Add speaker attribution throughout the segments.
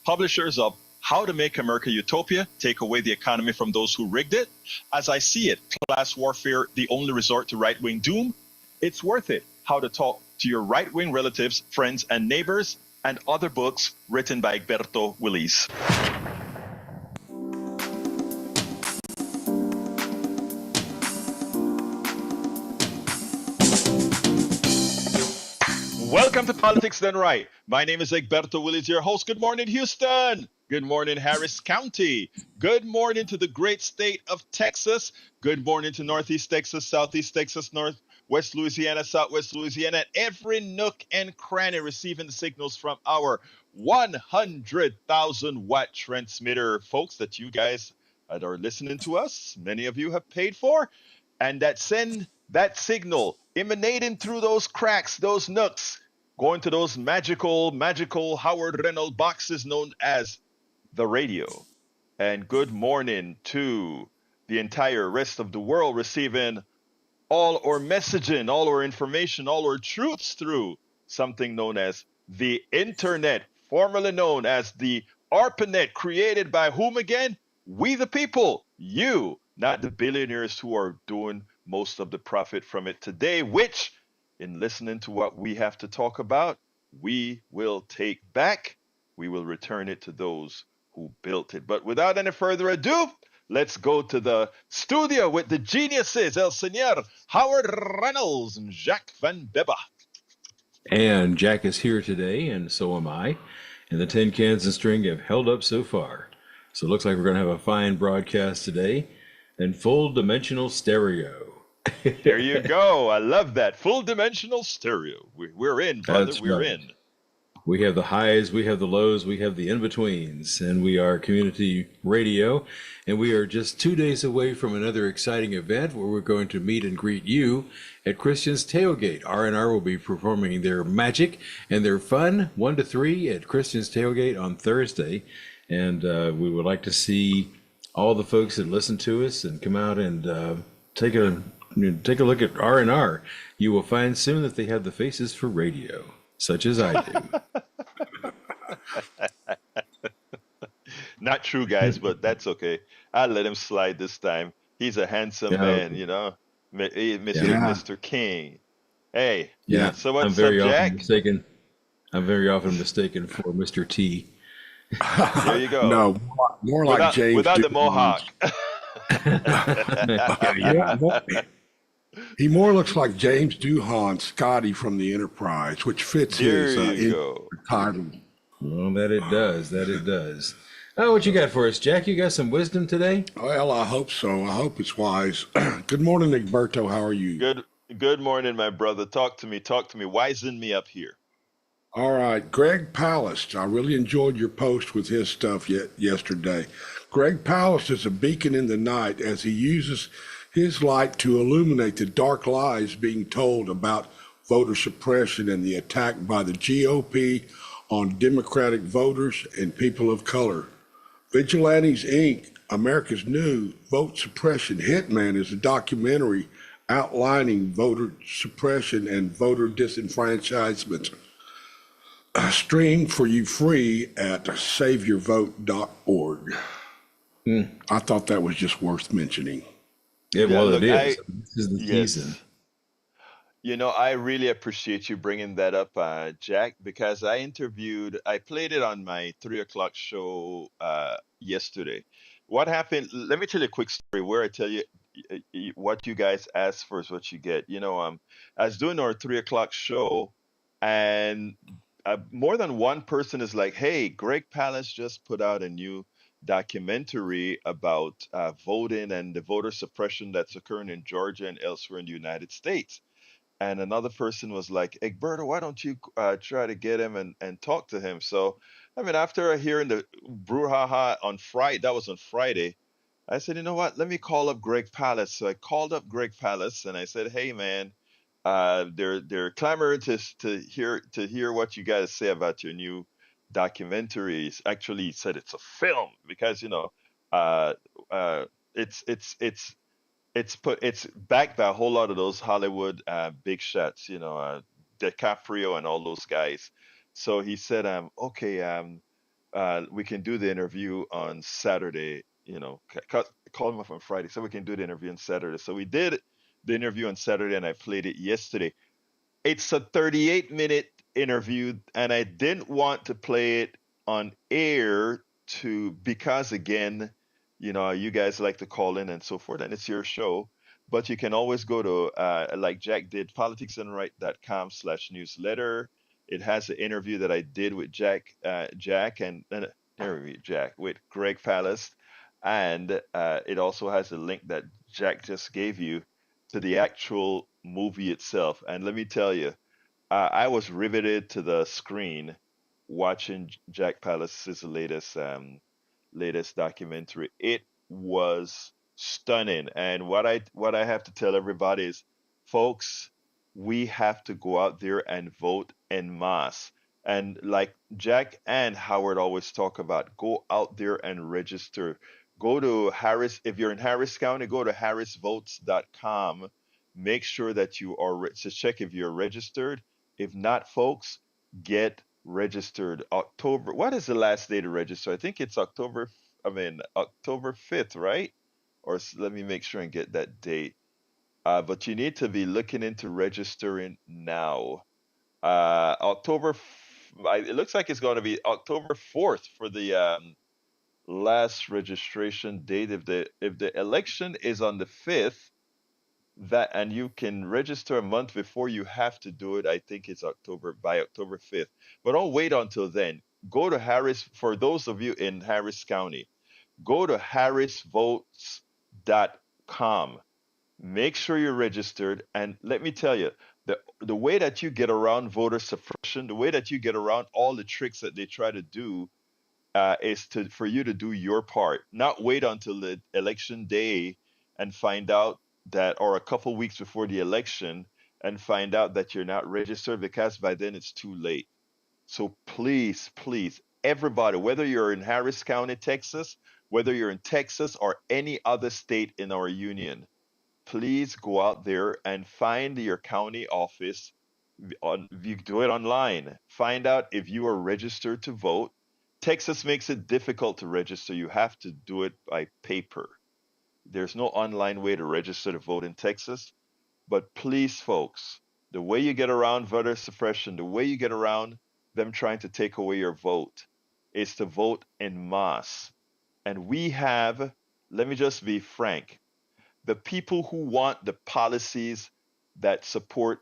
Speaker 1: publishers of How to Make America Utopia, Take Away the Economy from Those Who Rigged It, As I See It, Class Warfare, The Only Resort to Right-Wing Doom, It's Worth It, How to Talk to Your Right-Wing Relatives, Friends, and Neighbors, and other books written by Egberto Willis. Welcome to Politics Done Right. My name is Egberto Willis, your host. Good morning, Houston. Good morning, Harris County. Good morning to the great state of Texas. Good morning to Northeast Texas, Southeast Texas, Northwest Louisiana, Southwest Louisiana, and every nook and cranny receiving the signals from our 100,000 watt transmitter, folks, that you guys that are listening to us, many of you have paid for, and that send that signal emanating through those cracks, those nooks, going to those magical Howard Reynolds boxes known as the radio. And good morning to the entire rest of the world receiving all our messaging, all our information, all our truths through something known as the internet, formerly known as the ARPANET, created by whom again? We the people, you, not the billionaires who are doing most of the profit from it today, which, in listening to what we have to talk about, we will take back. We will return it to those who built it. But without any further ado, let's go to the studio with the geniuses, El Señor Howard Reynolds and Jacques Van Beba.
Speaker 2: And Jack is here today, and so am I. And the tin cans and string have held up so far. So it looks like we're going to have a fine broadcast today. And full dimensional stereo.
Speaker 1: There you go. I love that. Full dimensional stereo. We're in, brother.
Speaker 2: That's
Speaker 1: we're
Speaker 2: right.
Speaker 1: in.
Speaker 2: We have the highs, we have the lows, we have the in-betweens, and we are community radio. And we are just 2 days away from another exciting event where we're going to meet and greet you at Christian's Tailgate. R&R will be performing their magic and their fun 1 to 3 at Christian's Tailgate on Thursday. And we would like to see all the folks that listen to us and come out and take a look at R&R. You will find soon that they have the faces for radio, such as I do.
Speaker 1: Not true, guys, but that's okay. I'll let him slide this time. He's a handsome man, you know, Mr. King. Hey,
Speaker 2: Yeah.
Speaker 1: So what's
Speaker 2: I'm very
Speaker 1: up,
Speaker 2: often
Speaker 1: Jack?
Speaker 2: I'm very often mistaken for Mr. T.
Speaker 1: There you go.
Speaker 3: No, more like James.
Speaker 1: Without the mohawk.
Speaker 3: He more looks like James Doohan, Scotty from the Enterprise, which fits his title.
Speaker 2: Well, that it does. Oh, what you got for us, Jack? You got some wisdom today?
Speaker 3: Well, I hope so. I hope it's wise. Good morning, Egberto. How are you?
Speaker 1: Good morning, my brother. Talk to me. Wisen me up here.
Speaker 3: All right. Greg Palast. I really enjoyed your post with his stuff yesterday. Greg Palast is a beacon in the night as he uses his light to illuminate the dark lies being told about voter suppression and the attack by the GOP on Democratic voters and people of color. Vigilantes, Inc., America's new vote suppression hitman, is a documentary outlining voter suppression and voter disenfranchisement. Streamed for you free at saveyourvote.org. I thought that was just worth mentioning.
Speaker 2: Yeah, well, look, it is. This is the season.
Speaker 1: You know, I really appreciate you bringing that up, Jack, because I played it on my 3:00 show yesterday. What happened? Let me tell you a quick story where I tell you what you guys ask for is what you get. You know, I was doing our 3:00 show, and more than one person is like, "Hey, Greg Palast just put out a new documentary about voting and the voter suppression that's occurring in Georgia and elsewhere in the United States." And another person was like, Egberto, why don't you try to get him and talk to him? So, I mean, after hearing the brouhaha on Friday, that was on Friday, I said, you know what? Let me call up Greg Palast. So I called up Greg Palast and I said, hey, man, they're clamoring to hear what you guys say about your new documentary. Actually, he said it's a film because, you know, it's backed by a whole lot of those Hollywood big shots, you know, DiCaprio and all those guys. So he said, okay, we can do the interview on Saturday. Called him up on Friday, so we can do the interview on Saturday. So we did the interview on Saturday, and I played it yesterday. It's a 38-minute interview, and I didn't want to play it on air because again, you guys like to call in and so forth, and it's your show. But you can always go to like Jack did, politicsandright.com/newsletter. It has an interview that I did with Jack, and there we Jack with Greg Palast, and it also has a link that Jack just gave you to the actual movie itself. And let me tell you, I was riveted to the screen watching Jack Palast's latest documentary. It was stunning. And what I have to tell everybody is, folks, we have to go out there and vote en masse. And like Jack and Howard always talk about, go out there and register. Go to Harris, if you're in Harris County, go to harrisvotes.com. Make sure that you are to check if you're registered. If not, folks, get registered. October, what is the last day to register? I think it's October 5th, right? Let me make sure and get that date. But you need to be looking into registering now. It looks like it's going to be October 4th for the last registration date. If the election is on the 5th, and you can register a month before you have to do it. I think it's October 5th. But don't wait until then. Go to Harris, for those of you in Harris County, go to harrisvotes.com. Make sure you're registered. And let me tell you, the way that you get around voter suppression, the way that you get around all the tricks that they try to do, is for you to do your part. Not wait until the election day and find out or a couple weeks before the election and find out that you're not registered, because by then it's too late. So please, please, everybody, whether you're in Harris County, Texas, whether you're in Texas or any other state in our union, please go out there and find your county office. You do it online. Find out if you are registered to vote. Texas makes it difficult to register. You have to do it by paper. There's no online way to register to vote in Texas. But please, folks, the way you get around voter suppression, the way you get around them trying to take away your vote, is to vote en masse. And let me just be frank, the people who want the policies that support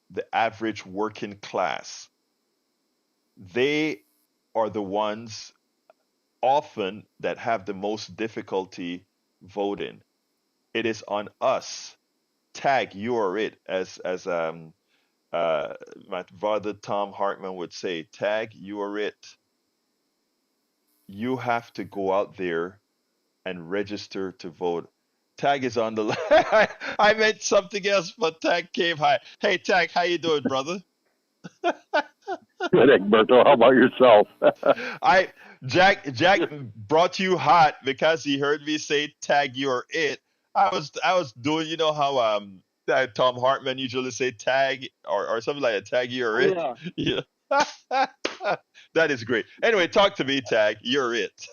Speaker 1: the average working class, they are the ones often that have the most difficulty voting. It is on us. Tag, you are it, as my brother Tom Hartman would say. Tag, you are it. You have to go out there and register to vote. Tag is on the line. I meant something else, but Tag came high. Hey, Tag, how you doing, brother?
Speaker 4: Good, Egberto. How about yourself?
Speaker 1: Jack brought you hot because he heard me say "tag you're it." I was doing, how Tom Hartman usually say "tag" or something like that. "Tag you're it."
Speaker 4: Yeah.
Speaker 1: Yeah. That is great. Anyway, talk to me, Tag. You're it.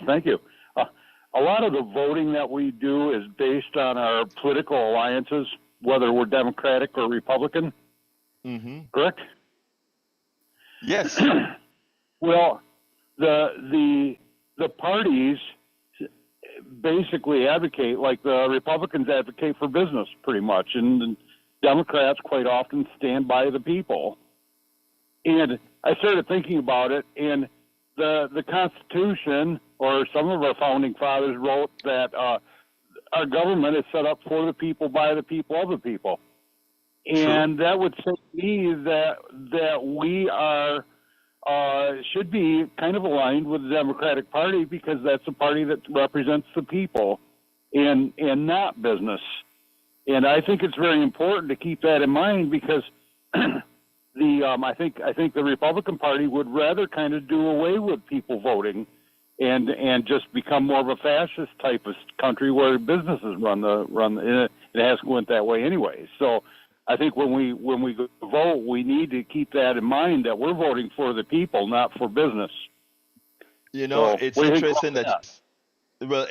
Speaker 4: Thank you. A lot of the voting that we do is based on our political alliances, whether we're Democratic or Republican.
Speaker 1: Mm-hmm.
Speaker 4: Correct?
Speaker 1: Yes.
Speaker 4: Well, the parties basically advocate, like the Republicans advocate for business pretty much, and the Democrats quite often stand by the people. And I started thinking about it, and the Constitution, or some of our founding fathers wrote that our government is set up for the people, by the people, of the people. And that would say to me that we are should be kind of aligned with the Democratic Party, because that's the party that represents the people and not business. And I think it's very important to keep that in mind, because I think the Republican Party would rather kind of do away with people voting and just become more of a fascist type of country where businesses run. It has went that way anyway. So I think when we go to vote, we need to keep that in mind that we're voting for the people, not for business.
Speaker 1: You know,
Speaker 4: So
Speaker 1: it's
Speaker 4: what do you think
Speaker 1: interesting
Speaker 4: about
Speaker 1: that,
Speaker 4: that?
Speaker 1: well,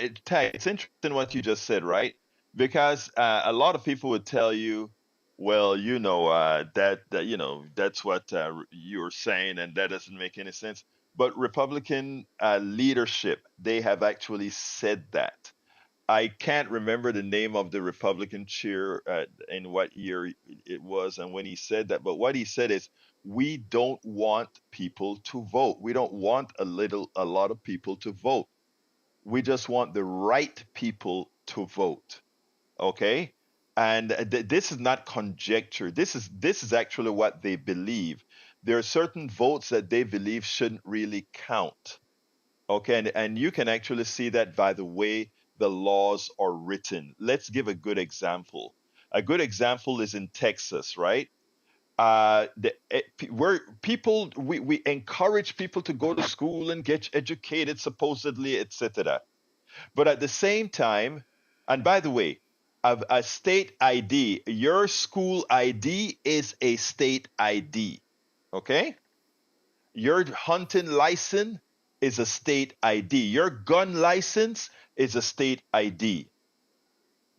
Speaker 1: it's interesting what you just said, right? Because a lot of people would tell you, well, that that's what you're saying, and that doesn't make any sense. But Republican leadership, they have actually said that. I can't remember the name of the Republican chair in what year it was and when he said that, but what he said is, we don't want people to vote. We don't want a lot of people to vote. We just want the right people to vote. Okay? And this is not conjecture. This is actually what they believe. There are certain votes that they believe shouldn't really count. Okay, and you can actually see that by the way the laws are written. Let's give a good example. A good example is in Texas, right? Where people we encourage people to go to school and get educated, supposedly, etc. But at the same time, and by the way, a state ID, your school ID is a state ID. Okay? Your hunting license is a state ID. Your gun license is a state ID.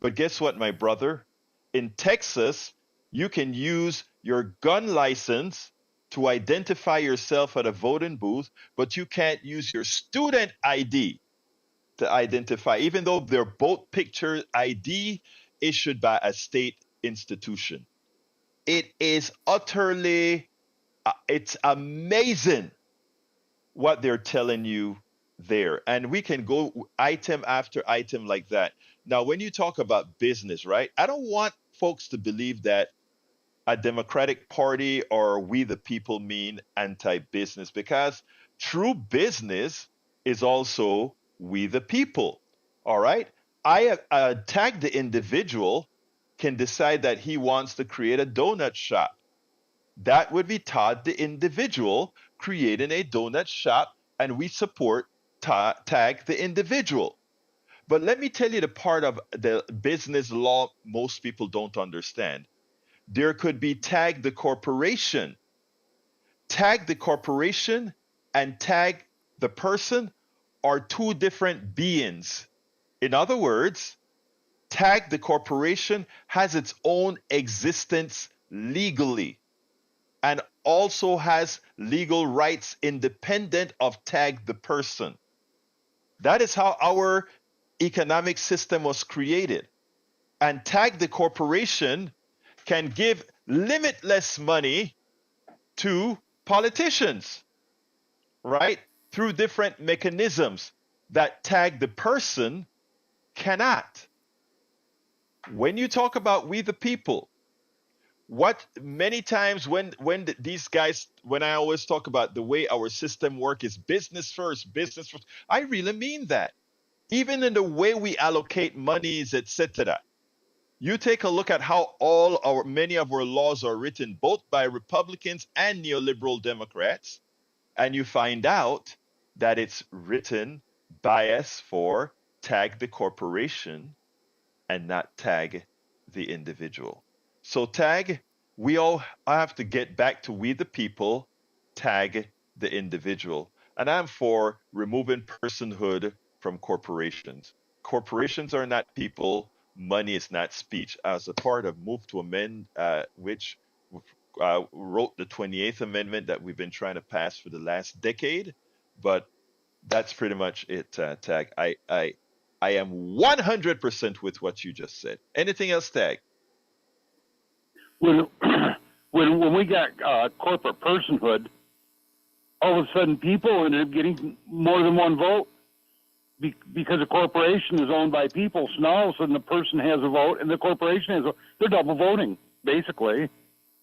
Speaker 1: But guess what, my brother? In Texas, you can use your gun license to identify yourself at a voting booth, but you can't use your student ID to identify, even though they're both picture ID issued by a state institution. It is utterly, it's amazing what they're telling you there. And we can go item after item like that. Now, when you talk about business, right? I don't want folks to believe that a Democratic Party or we the people mean anti business, because true business is also we the people. All right. Tag the individual can decide that he wants to create a donut shop. That would be Todd, the individual, creating a donut shop, and we support Tag, the individual. But let me tell you the part of the business law most people don't understand. There could be Tag the corporation. Tag the corporation and Tag the person are two different beings. In other words, Tag the corporation has its own existence legally and also has legal rights independent of Tag the person. That is how our economic system was created. And Tag the corporation can give limitless money to politicians, right? Through different mechanisms that Tag the person cannot. When you talk about we the people, what many times these guys, when I always talk about the way our system work is business first, I really mean that. Even in the way we allocate monies, etc. You take a look at how many of our laws are written both by Republicans and neoliberal Democrats, and you find out that it's written bias for Tag the corporation and not Tag the individual. So Tag, we all have to get back to we the people, Tag the individual. And I'm for removing personhood from corporations. Corporations are not people. Money is not speech. As a part of Move to Amend, which wrote the 28th Amendment that we've been trying to pass for the last decade, but that's pretty much it, Tag. I am 100% with what you just said. Anything else, Tag?
Speaker 4: When when we got corporate personhood, all of a sudden people ended up getting more than one vote because a corporation is owned by people. So now all of a sudden the person has a vote and the corporation has a. They're double voting basically.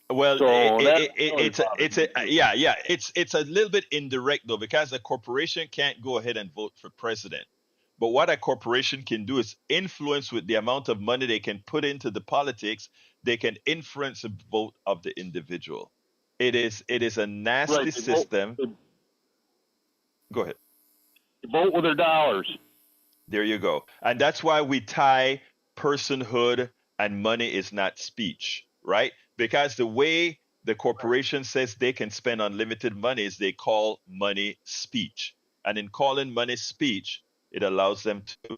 Speaker 1: Well,
Speaker 4: So
Speaker 1: it's a little bit indirect though, because a corporation can't go ahead and vote for president. But what a corporation can do is influence with the amount of money they can put into the politics, they can influence the vote of the individual. It is a nasty
Speaker 4: right,
Speaker 1: system. Go ahead.
Speaker 4: they vote with their dollars.
Speaker 1: There you go. And that's why we tie personhood and money is not speech, right? because the way the corporation says they can spend unlimited money is they call money speech. And in calling money speech, it allows them to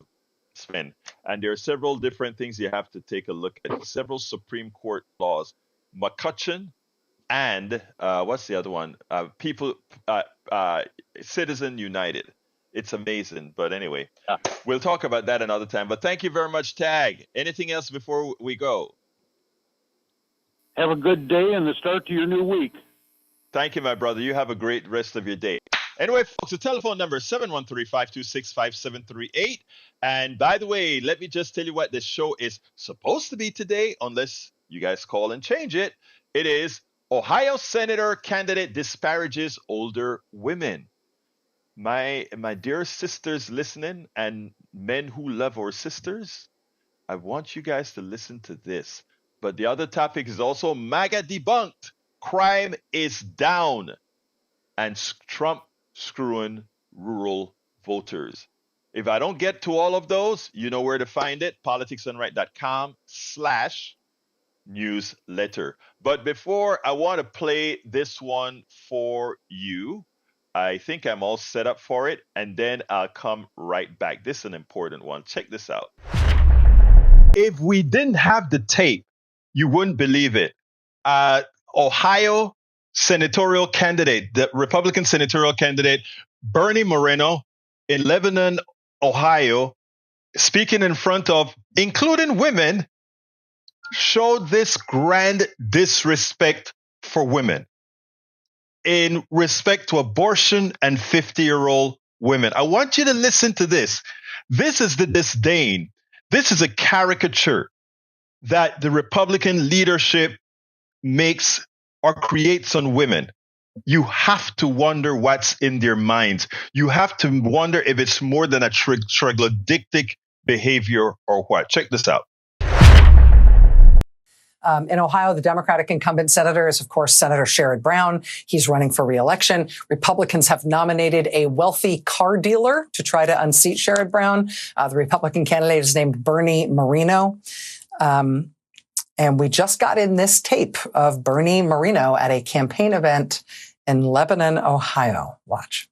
Speaker 1: spend. And there are several different things you have to take a look at. Several Supreme Court laws. McCutcheon and what's the other one? Uh, uh, Citizen United. It's amazing. But anyway,
Speaker 4: Yeah.
Speaker 1: we'll talk about that another time. But thank you very much, Tag. Anything else before we go?
Speaker 4: Have a good day and the start to your new week.
Speaker 1: Thank you, my brother. You have a great rest of your day. Anyway, folks, the telephone number is 713-526-5738. And by the way, let me just tell you what this show is supposed to be today, unless you guys call and change it. It is Ohio Senator candidate disparages older women. My dear sisters listening and men who love our sisters, I want you guys to listen to this. But the other topic is also MAGA Debunked Crime is down. And Trump screwing rural voters. If I don't get to all of those, you know where to find it. politicsdoneright.com/newsletter. But before, I want to play this one for you. I think I'm all set up for it, and then I'll come right back. This is an important one. Check this out. If we didn't have the tape, you wouldn't believe it. Ohio senatorial candidate, the Republican senatorial candidate, Bernie Moreno in Lebanon, Ohio, speaking in front of, including women, showed this grand disrespect for women in respect to abortion and 50-year-old women. I want you to listen to this. This is the disdain. This is a caricature that the Republican leadership makes or creates on women. You have to wonder what's in their minds. You have to wonder if it's more than a troglodytic behavior or what. Check this out.
Speaker 5: In Ohio, the Democratic incumbent senator is, of course, Senator Sherrod Brown. He's running for re-election. Republicans have nominated a wealthy car dealer to try to unseat Sherrod Brown. The Republican candidate is named Bernie Moreno. And we just got in this tape of Bernie Moreno at a campaign event in Lebanon, Ohio. Watch.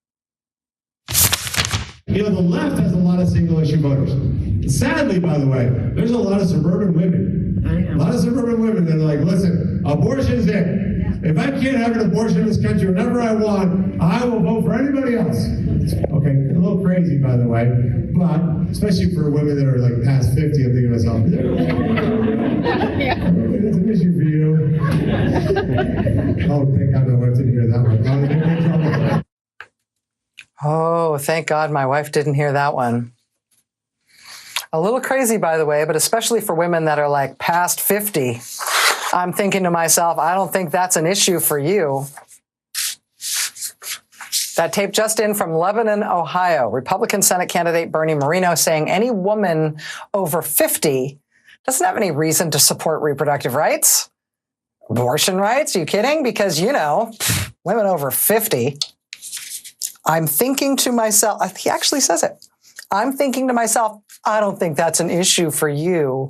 Speaker 6: You know, the left has a lot of single-issue voters. Sadly, by the way, there's a lot of suburban women. A lot of suburban women that are like, listen, abortion's it. If I can't have an abortion in this country whenever I want, I will vote for anybody else. Okay, a little crazy, by the way, but especially for women that are like past 50, I'm thinking to myself, it's an issue for you. Oh, thank God my wife didn't hear that one.
Speaker 5: Oh, thank God my wife didn't hear that one. A little crazy, by the way, but especially for women that are like past 50. I'm thinking to myself, I don't think that's an issue for you. That tape just in from Lebanon, Ohio. Republican Senate candidate Bernie Moreno saying any woman over 50 doesn't have any reason to support reproductive rights, abortion rights. Are you kidding? Because, you know, women over 50. I'm thinking to myself, he actually says it. I'm thinking to myself, I don't think that's an issue for you.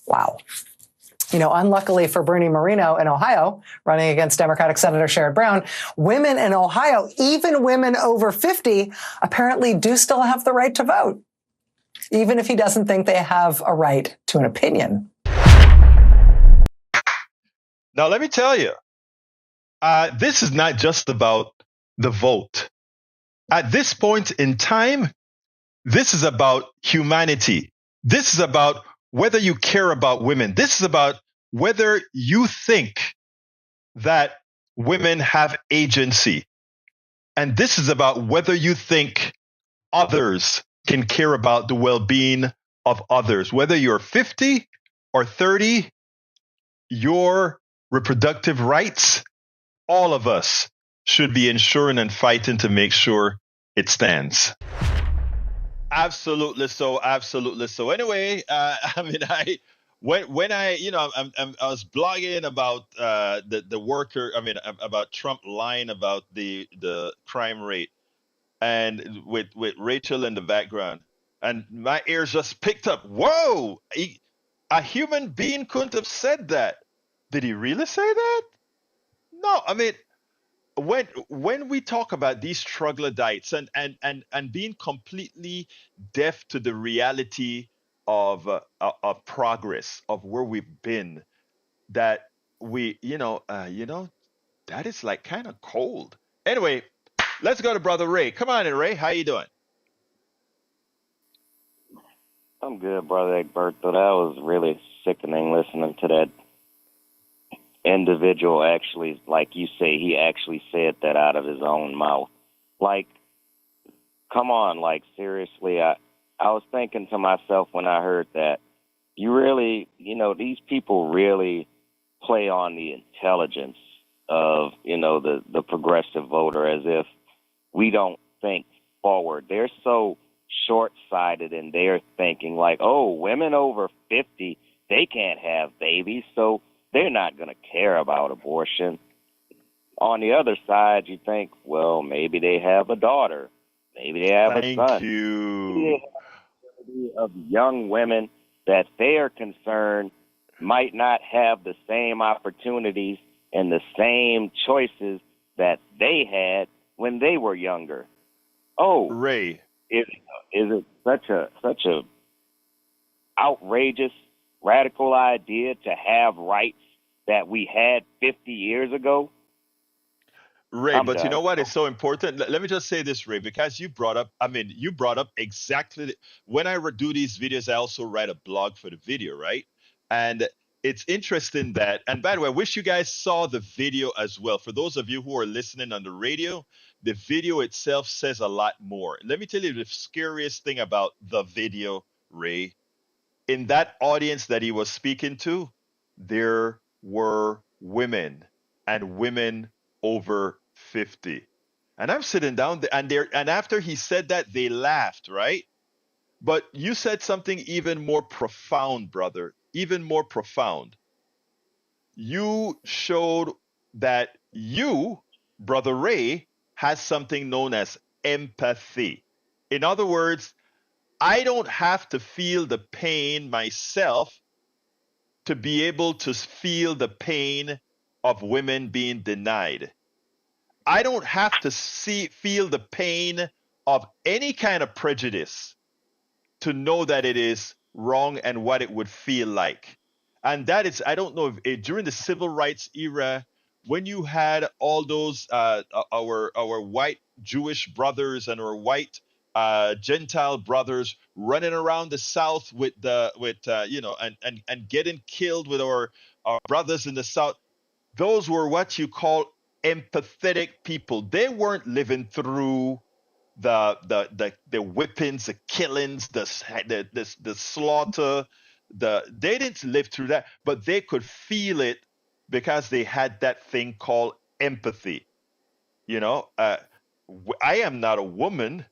Speaker 5: Wow. You know, unluckily for Bernie Moreno in Ohio, running against Democratic Senator Sherrod Brown, women in Ohio, even women over 50, apparently do still have the right to vote, even if he doesn't think they have a right to an opinion.
Speaker 1: Now, let me tell you, this is not just about the vote. At this point in time, this is about humanity. This is about whether you care about women. This is about whether you think that women have agency. And this is about whether you think others can care about the well-being of others. Whether you're 50 or 30, your reproductive rights, all of us should be ensuring and fighting to make sure it stands. Absolutely so. Absolutely so. Anyway, when I was blogging about the worker, about Trump lying about the crime rate, and with Rachel in the background, and my ears just picked up. Whoa, a human being couldn't have said that. Did he really say that? No, I mean, when we talk about these troglodytes and being completely deaf to the reality of progress of where we've been, that we that is like kind of cold. Anyway, let's go to Brother Ray. Come on in, Ray. How you doing?
Speaker 7: I'm good, Brother Egbert, but that was really sickening listening to that individual actually, like you say, he actually said that out of his own mouth. Like, come on, like, seriously, I was thinking to myself when I heard that, you really, these people really play on the intelligence of, the progressive voter as if we don't think forward. They're so short-sighted in their thinking, like, oh, women over 50, they can't have babies, so they're not going to care about abortion. On the other side, you think, well, maybe they have a daughter, maybe they have a
Speaker 1: Thank
Speaker 7: son.
Speaker 1: you.
Speaker 7: Of young women that they are concerned might not have the same opportunities and the same choices that they had when they were younger. Oh,
Speaker 1: Ray,
Speaker 7: is it such a outrageous, radical idea to have rights that we had 50 years ago?
Speaker 1: Ray,
Speaker 7: I'm
Speaker 1: but you
Speaker 7: done.
Speaker 1: know what is so important? Let me just say this, Ray, because you brought up exactly when I do these videos, I also write a blog for the video, right? And it's interesting that, and by the way, I wish you guys saw the video as well. For those of you who are listening on the radio, the video itself says a lot more. Let me tell you the scariest thing about the video, Ray. In that audience that he was speaking to, there were women and women over 50. And I'm sitting down there, and after he said that, they laughed, right? But you said something even more profound, brother, even more profound. You showed that you, Brother Ray, has something known as empathy. In other words, I don't have to feel the pain myself to be able to feel the pain of women being denied. I don't have to feel the pain of any kind of prejudice to know that it is wrong and what it would feel like. And that is, I don't know if during the civil rights era, when you had all those our white Jewish brothers and our white Gentile brothers running around the South and getting killed with our brothers in the South, those were what you call empathetic people. They weren't living through the whippings, the killings, the slaughter. They didn't live through that, but they could feel it because they had that thing called empathy. You know, I am not a woman,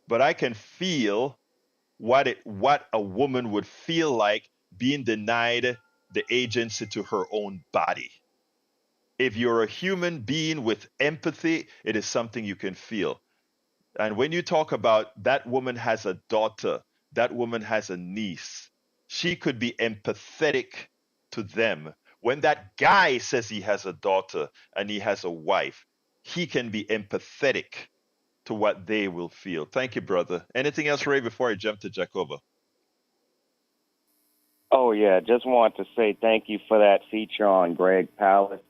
Speaker 1: but I can feel what a woman would feel like being denied the agency to her own body. If you're a human being with empathy, it is something you can feel. And when you talk about that woman has a daughter, that woman has a niece, she could be empathetic to them. When that guy says he has a daughter and he has a wife, he can be empathetic to what they will feel. Thank you, brother. Anything else, Ray, before I jump to Jacoba?
Speaker 7: Oh, yeah, just want to say thank you for that feature on Greg Palast.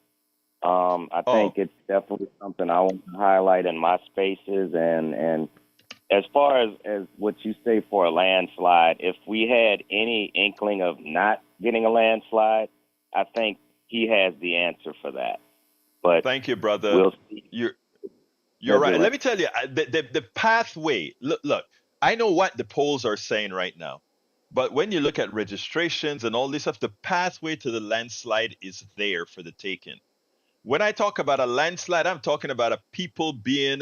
Speaker 7: I
Speaker 1: Oh,
Speaker 7: think it's definitely something I want to highlight in my spaces. And as far as what you say for a landslide, if we had any inkling of not getting a landslide, I think he has the answer for that. But
Speaker 1: thank you, brother.
Speaker 7: we'll see.
Speaker 1: You're you're right.
Speaker 7: Turbulence.
Speaker 1: Let me tell you, the pathway. Look, I know what the polls are saying right now, but when you look at registrations and all this stuff, the pathway to the landslide is there for the taking. When I talk about a landslide, I'm talking about a people being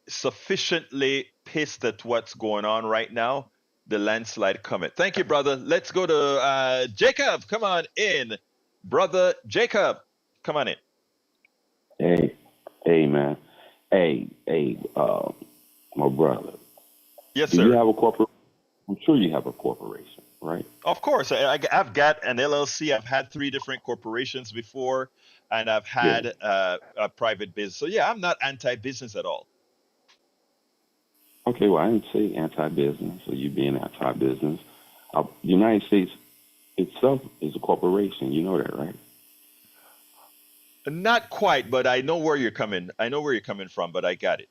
Speaker 1: sufficiently pissed at what's going on right now. The landslide coming. Thank you, brother. Let's go to Jacob. Come on in, brother Jacob. Come on in.
Speaker 8: Hey, hey, man. My brother.
Speaker 1: Yes,
Speaker 8: Do you
Speaker 1: sir.
Speaker 8: have a corporate? I'm sure you have a corporation. right?
Speaker 1: Of course, I've got an LLC. I've had three different corporations before, and I've
Speaker 8: Yeah.
Speaker 1: had a private business. So yeah, I'm not anti-business at all.
Speaker 8: Okay, well, I didn't say anti-business or you being anti-business. The United States itself is a corporation. You know that, right?
Speaker 1: Not quite, but I know where you're coming. I know where you're coming from, but I got it.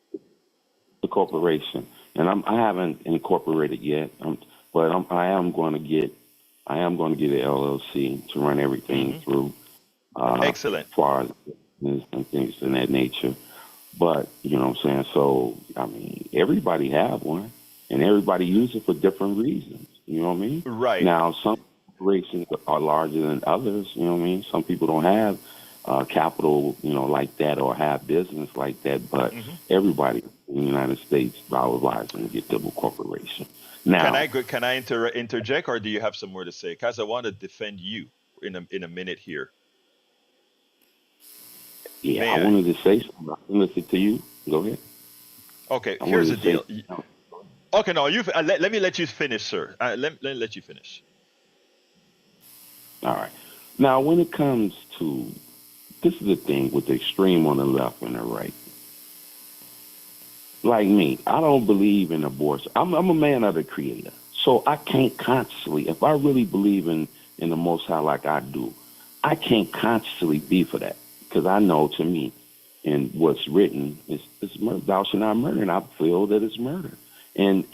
Speaker 8: The corporation, and I haven't incorporated yet. I am going to get an LLC to run everything
Speaker 1: Hmm.
Speaker 8: through, as
Speaker 1: Excellent.
Speaker 8: far as business and things in that nature. But you know what I'm saying. So I mean, everybody have one, and everybody use it for different reasons. You know what I mean?
Speaker 1: Right.
Speaker 8: Now, some corporations are larger than others. You know what I mean? Some people don't have capital, like that, or have business like that. But
Speaker 1: Hmm.
Speaker 8: everybody in the United States, our lives, and get double corporation. Now,
Speaker 1: Can I interject, or do you have some more to say? Because I want to defend you in a minute here.
Speaker 8: yeah, I
Speaker 1: May I?
Speaker 8: wanted to say something. I listen to you. Go ahead.
Speaker 1: Okay.
Speaker 8: I
Speaker 1: Here's the
Speaker 8: wanted to say.
Speaker 1: deal. Okay, no, let me let you finish, sir. Let me let you finish.
Speaker 8: All right. Now, when it comes to this is the thing with the extreme on the left and the right. Like me, I don't believe in abortion. I'm a man of the Creator, so I can't consciously, if I really believe in the Most High like I do, I can't consciously be for that because I know to me, and what's written is murder. Thou shalt not murder, and I feel that it's murder. And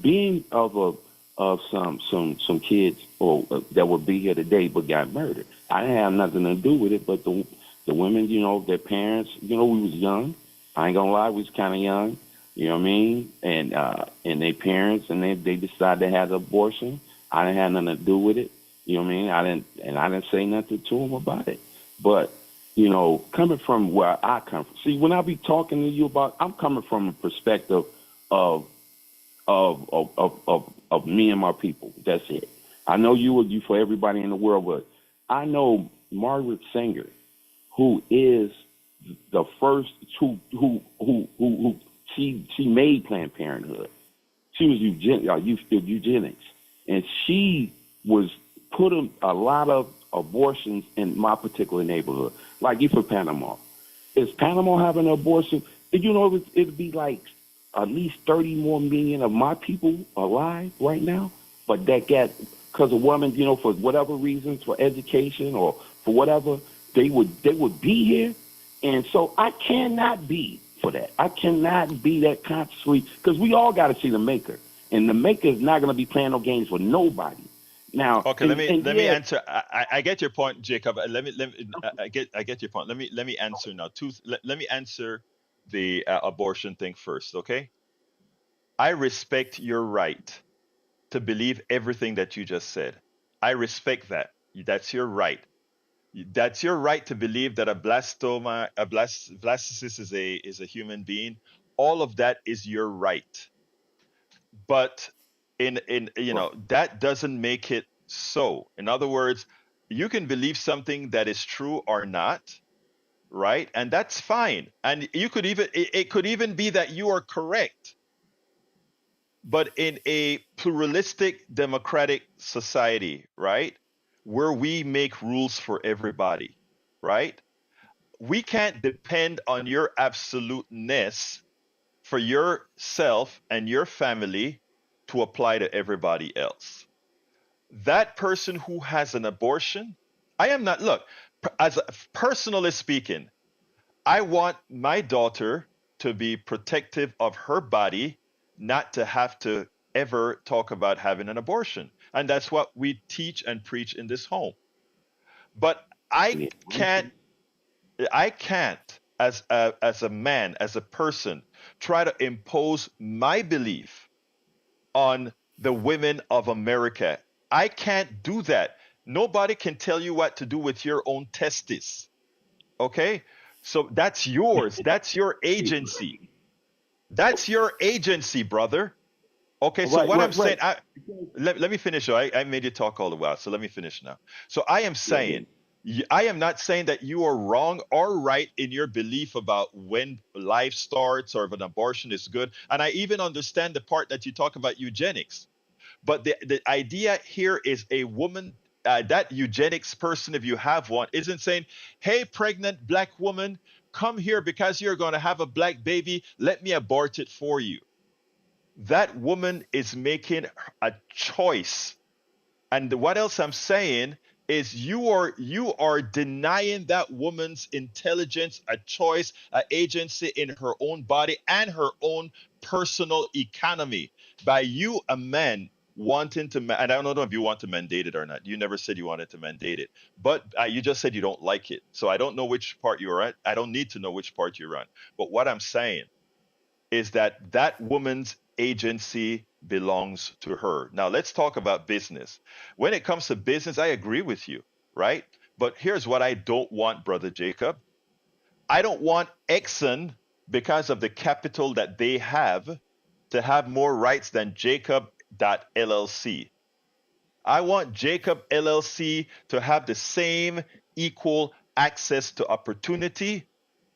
Speaker 8: being of some kids or that would be here today but got murdered, I didn't have nothing to do with it. But the women, their parents, we was young. I ain't gonna lie, we was kind of young. You know what I mean? And their parents, and they decided to have the abortion. I didn't have nothing to do with it. You know what I mean? I didn't say nothing to them about it. But coming from where I come from, see, when I be talking to you about, I'm coming from a perspective of of me and my people. That's it. I know you for everybody in the world, but I know Margaret Sanger, who is the first who she made Planned Parenthood. She was eugenics, and she was putting a lot of abortions in my particular neighborhood. Like you from Panama, is Panama having an abortion? Did you know it'd be like at least 30 more million of my people alive right now, but that got because of women, for whatever reasons, for education or for whatever, they would be here, and so I cannot be for that. I cannot be that consciously because we all got to see the maker, and the maker is not going to be playing no games with nobody. Now,
Speaker 1: Okay, let me
Speaker 8: yeah,
Speaker 1: answer. I get your point, Jacob. I get your point. Let me answer now. Let me answer the abortion thing first. Okay, I respect your right to believe everything that you just said. I respect that. That's your right. That's your right to believe that blastocyst is a human being. All of that is your right. But in that doesn't make it so. In other words, you can believe something that is true or not, right? And that's fine. And you could even it could even be that you are correct. But in a pluralistic democratic society, right, where we make rules for everybody, right, we can't depend on your absoluteness for yourself and your family to apply to everybody else. That person who has an abortion, I am not, look, as personally speaking, I want my daughter to be protective of her body, not to have to ever talk about having an abortion. And that's what we teach and preach in this home. But I
Speaker 8: yeah,
Speaker 1: can't I can't as a man, as a person, try to impose my belief on the women of America. I can't do that. Nobody can tell you what to do with your own testis. Okay? So that's yours. That's your agency. That's your agency, brother. Okay, so
Speaker 8: right,
Speaker 1: what I'm
Speaker 8: right,
Speaker 1: saying,
Speaker 8: right.
Speaker 1: let me finish. I made you talk all the while, so let me finish now. So I am
Speaker 8: Yeah,
Speaker 1: saying, I am not saying that you are wrong or right in your belief about when life starts or if an abortion is good. And I even understand the part that you talk about eugenics. But the idea here is a woman, that eugenics person, if you have one, isn't saying, hey, pregnant black woman, come here because you're going to have a black baby. Let me abort it for you. That woman is making a choice. And what else I'm saying is you are denying that woman's intelligence, a choice, an agency in her own body and her own personal economy by you, a man, wanting to. And I don't know if you want to mandate it or not. You never said you wanted to mandate it, but you just said you don't like it. So I don't know which part you're at. I don't need to know which part you're on. But what I'm saying is that that woman's agency belongs to her. Now, let's talk about business. When it comes to business, I agree with you, right? But here's what I don't want, Brother Jacob. I don't want Exxon, because of the capital that they have, to have more rights than Jacob LLC. I want Jacob LLC to have the same equal access to opportunity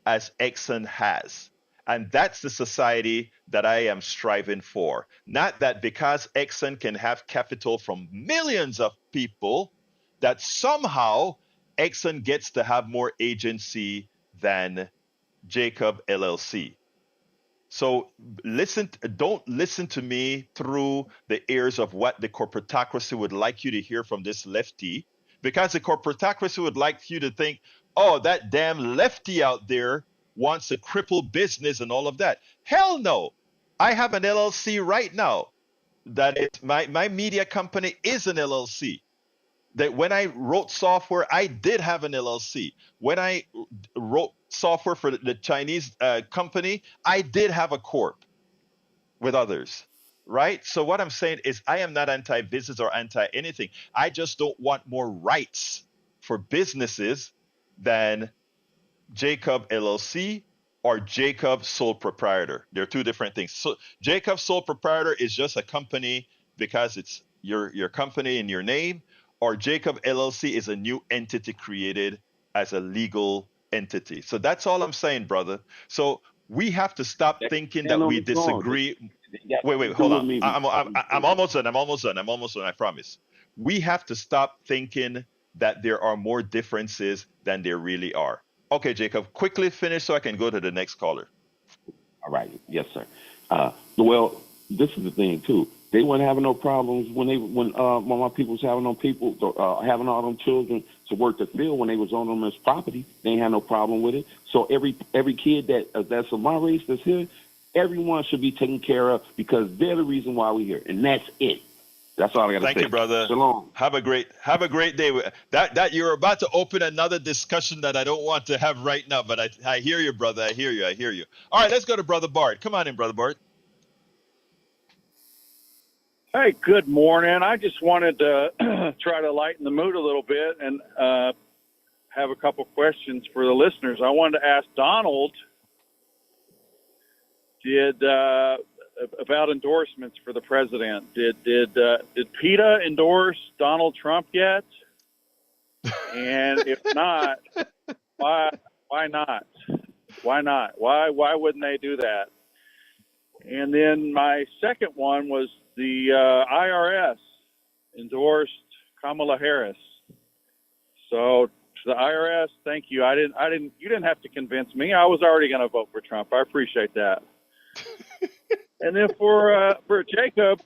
Speaker 1: as Exxon has. And that's the society that I am striving for. Not that because Exxon can have capital from millions of people, that somehow Exxon gets to have more agency than Jacob LLC. So don't listen to me through the ears of what the corporatocracy would like you to hear from this lefty, because the corporatocracy would like you to think, oh, that damn lefty out there wants to cripple business and all of that. Hell no. I have an LLC right now. That is my media company is an LLC. That when I wrote software, I did have an LLC. When I wrote software for the Chinese company, I did have a corp with others, right? So what I'm saying is I am not anti-business or anti-anything. I just don't want more rights for businesses than Jacob LLC or Jacob sole proprietor. They're two different things. So Jacob sole proprietor is just a company because it's your company in your name, or Jacob LLC is a new entity created as a legal entity. So that's all I'm saying, brother. So we have to stop thinking that we disagree. Wait, hold on. I'm almost done. I'm almost done. I'm almost done. I promise. We have to stop thinking that there are more differences than there really are. Okay, Jacob, quickly finish so I can go to the next caller.
Speaker 8: All right. Yes, sir. Well, this is the thing too. They weren't having no problems when my people was having having all them children to work the field when they was on them as property. They ain't had no problem with it. So every kid that's of my race that's here, everyone should be taken care of because they're the reason why we're here, and that's it. That's all I got to say.
Speaker 1: Thank you, brother.
Speaker 8: Shalom.
Speaker 1: Have a great day. That you're about to open another discussion that I don't want to have right now, but I hear you, brother. I hear you. All right, let's go to Brother Bart. Come on in, Brother Bart.
Speaker 9: Hey, good morning. I just wanted to try to lighten the mood a little bit and have a couple questions for the listeners. I wanted to ask Donald, about endorsements for the president. Did PETA endorse Donald Trump yet? And if not, why not? Why not? Why wouldn't they do that? And then my second one was the IRS endorsed Kamala Harris. So to the IRS, thank you. You didn't have to convince me. I was already going to vote for Trump. I appreciate that. And then for Jacob,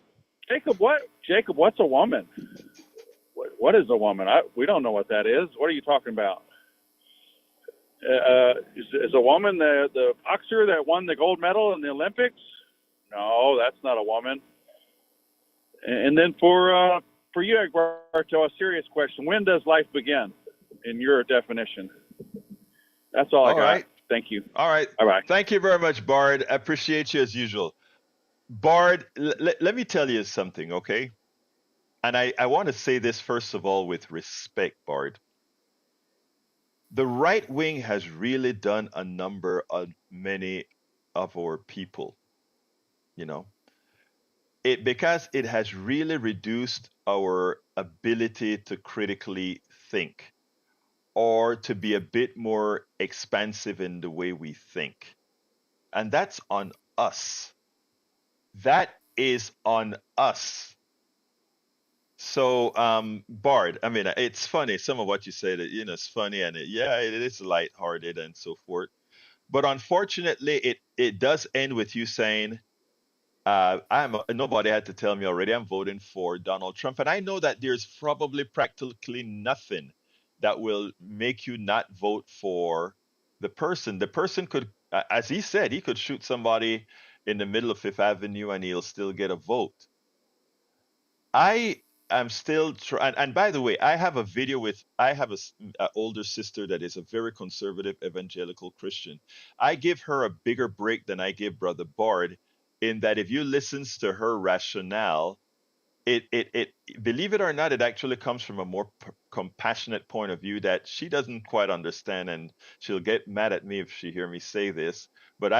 Speaker 9: what's a woman? What is a woman? We don't know what that is. What are you talking about? Is a woman the boxer that won the gold medal in the Olympics? No, that's not a woman. And then for you, Egberto, a serious question: when does life begin, in your definition? That's all I got.
Speaker 1: Right.
Speaker 9: Thank you.
Speaker 1: All right.
Speaker 9: Bye-bye.
Speaker 1: Thank you very much, Bard. I appreciate you as usual. Bard, let me tell you something, okay? And I want to say this first of all with respect, Bard. The right wing has really done a number on many of our people, because it has really reduced our ability to critically think or to be a bit more expansive in the way we think. And that's on us. That is on us. So, Bard, I mean, it's funny. Some of what you said, it's funny, and yeah, it is lighthearted and so forth. But unfortunately, it does end with you saying, nobody had to tell me already. I'm voting for Donald Trump, and I know that there's probably practically nothing that will make you not vote for the person. The person could, as he said, he could shoot somebody in the middle of Fifth Avenue, and he'll still get a vote. I am still trying. And by the way, I have a video with, I have a older sister that is a very conservative evangelical Christian. I give her a bigger break than I give Brother Bard, in that if you listens to her rationale, it believe it or not, it actually comes from a more compassionate point of view that she doesn't quite understand, and she'll get mad at me if she hear me say this. But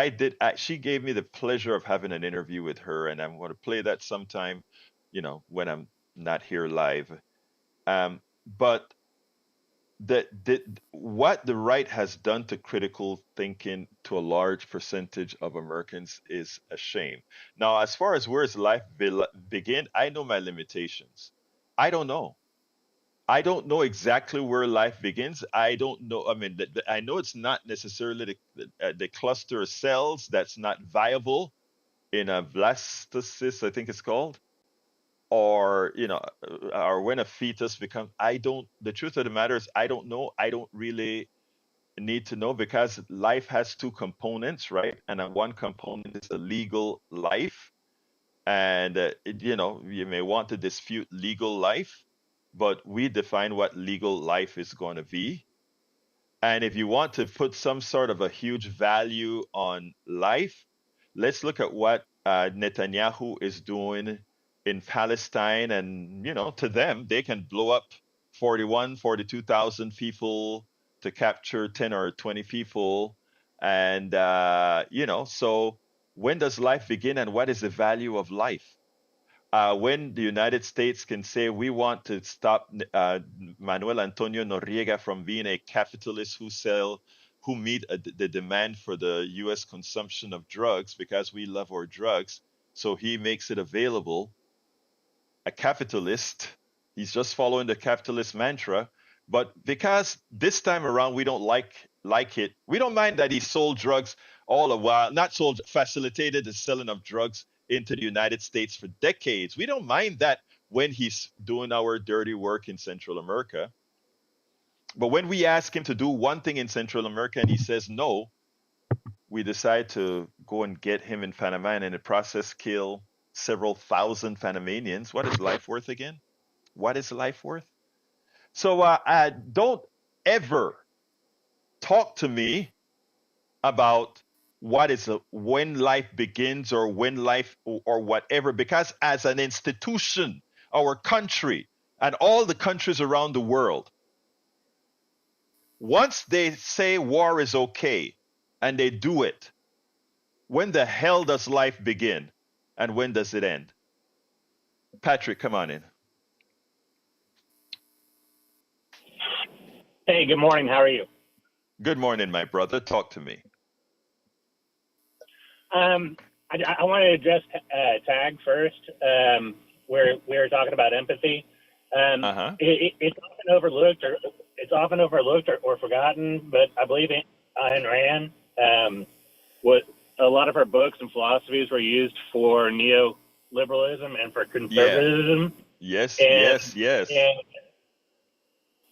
Speaker 1: she gave me the pleasure of having an interview with her, and I'm going to play that sometime, when I'm not here live. But what the right has done to critical thinking to a large percentage of Americans is a shame. Now, as far as where's life begin, I know my limitations. I don't know. I don't know exactly where life begins. I don't know. I mean, I know it's not necessarily the cluster of cells that's not viable in a blastocyst, I think it's called, or or when a fetus becomes. I don't. The truth of the matter is, I don't know. I don't really need to know, because life has two components, right? And one component is a legal life, and you may want to dispute legal life, but we define what legal life is going to be. And if you want to put some sort of a huge value on life, let's look at what Netanyahu is doing in Palestine. And, to them, they can blow up 42,000 people to capture 10 or 20 people. And, so when does life begin, and what is the value of life? When the United States can say we want to stop Manuel Antonio Noriega from being a capitalist who meet the demand for the U.S. consumption of drugs because we love our drugs, so he makes it available. A capitalist, he's just following the capitalist mantra. But because this time around we don't like it, we don't mind that he sold drugs all the while, not sold, facilitated the selling of drugs into the United States for decades. We don't mind that when he's doing our dirty work in Central America. But when we ask him to do one thing in Central America and he says no, we decide to go and get him in Panama, and in the process kill several thousand Panamanians. What is life worth again? What is life worth? So don't ever talk to me about when life begins, or when life, or whatever, because as an institution, our country and all the countries around the world, once they say war is okay and they do it, when the hell does life begin and when does it end? Patrick, come on in.
Speaker 10: Hey, good morning. How are you?
Speaker 1: Good morning, my brother. Talk to me.
Speaker 10: I want to address Tag first. Where we were talking about empathy. It's often overlooked or forgotten. But I believe Ayn Rand, what a lot of her books and philosophies were used for neoliberalism and for conservatism.
Speaker 1: Yeah. Yes.
Speaker 10: And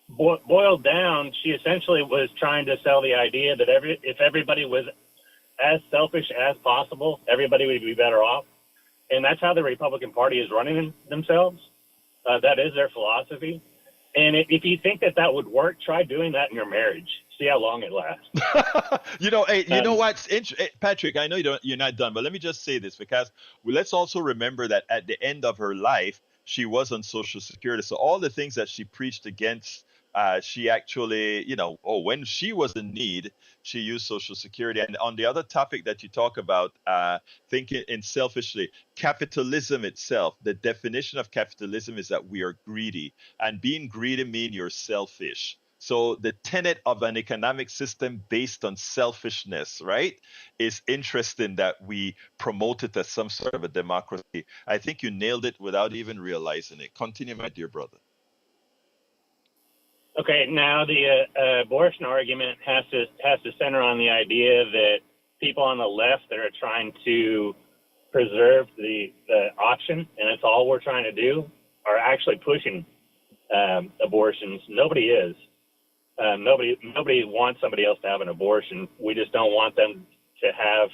Speaker 10: boiled down, she essentially was trying to sell the idea that if everybody was as selfish as possible, everybody would be better off. And that's how the Republican Party is running themselves. That is their philosophy. And if you think that would work, try doing that in your marriage. See how long it lasts.
Speaker 1: You know what, Patrick? I know you're not done, but let me just say this, because let's also remember that at the end of her life, she was on Social Security. So all the things that she preached against, she actually, when she was in need, she used Social Security. And on the other topic that you talk about, thinking in selfishly, capitalism itself, the definition of capitalism is that we are greedy, and being greedy means you're selfish. So the tenet of an economic system based on selfishness, right, is interesting that we promote it as some sort of a democracy. I think you nailed it without even realizing it. Continue, my dear brother.
Speaker 10: Okay, now the abortion argument has to center on the idea that people on the left that are trying to preserve the option, and it's all we're trying to do, are actually pushing abortions. Nobody is. Nobody wants somebody else to have an abortion. We just don't want them to have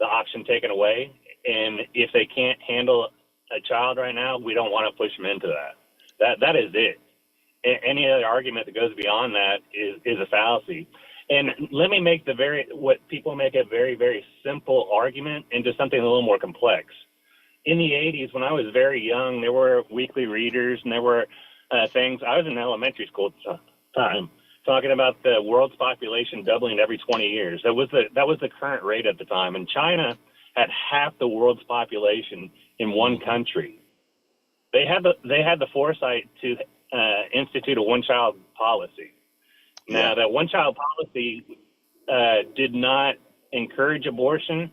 Speaker 10: the option taken away. And if they can't handle a child right now, we don't want to push them into that. That is it. Any other argument that goes beyond that is a fallacy. And let me make what people make a very, very simple argument into something a little more complex. In the 80s, when I was very young, there were weekly readers and there were things. I was in elementary school at the time, talking about the world's population doubling every 20 years. That was the current rate at the time. And China had half the world's population in one country. They had the foresight to institute a one-child policy. Now, that one-child policy did not encourage abortion,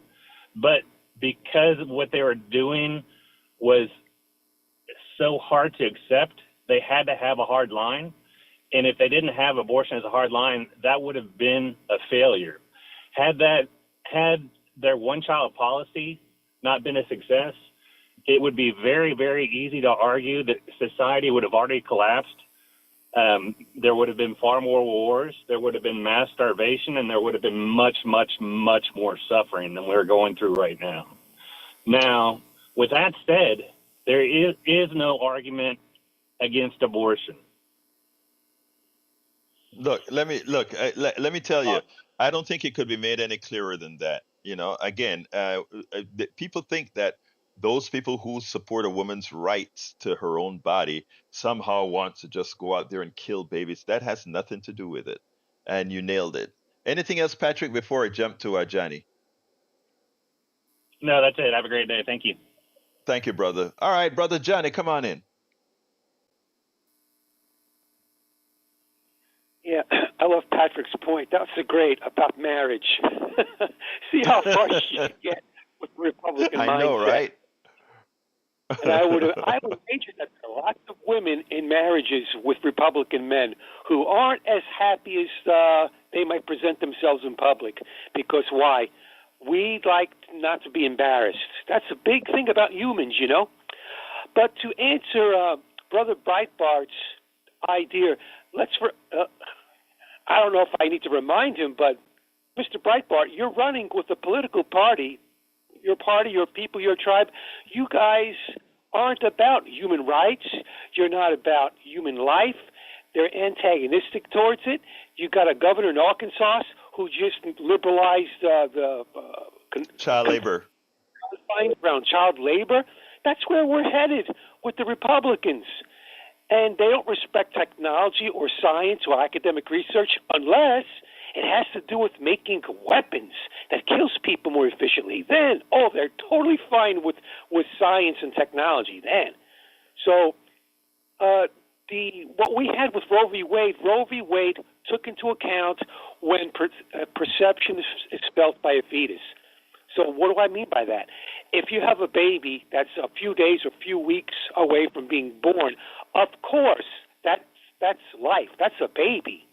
Speaker 10: but because what they were doing was so hard to accept, they had to have a hard line. And if they didn't have abortion as a hard line, that would have been a failure. Had their one-child policy not been a success, it would be very, very easy to argue that society would have already collapsed. There would have been far more wars, there would have been mass starvation, and there would have been much, much, much more suffering than we're going through right now. Now, with that said, there is no argument against abortion.
Speaker 1: Look, let me tell you, I don't think it could be made any clearer than that. Again, people think that those people who support a woman's rights to her own body somehow want to just go out there and kill babies. That has nothing to do with it. And you nailed it. Anything else, Patrick, before I jump to Johnny?
Speaker 10: No, that's it. Have a great day. Thank you.
Speaker 1: Thank you, brother. All right, brother Johnny, come on in.
Speaker 11: Yeah, I love Patrick's point. That's great about marriage. See how far she can get with the Republican mindset.
Speaker 1: I know, right?
Speaker 11: And I would wager that there are lots of women in marriages with Republican men who aren't as happy as they might present themselves in public. Because why? We like not to be embarrassed. That's a big thing about humans, you know. But to answer Brother Breitbart's idea, I don't know if I need to remind him, but Mr. Breitbart, you're running with a political party. Your party, your people, your tribe, you guys aren't about human rights. You're not about human life. They're antagonistic towards it. You got a governor in Arkansas who just liberalized
Speaker 1: child labor.
Speaker 11: Around child labor. That's where we're headed with the Republicans. And they don't respect technology or science or academic research unless it has to do with making weapons that kills people more efficiently. Then, they're totally fine with science and technology then. So what we had with Roe v. Wade took into account when perception is felt by a fetus. So what do I mean by that? If you have a baby that's a few days or few weeks away from being born, of course, that's life. That's a baby.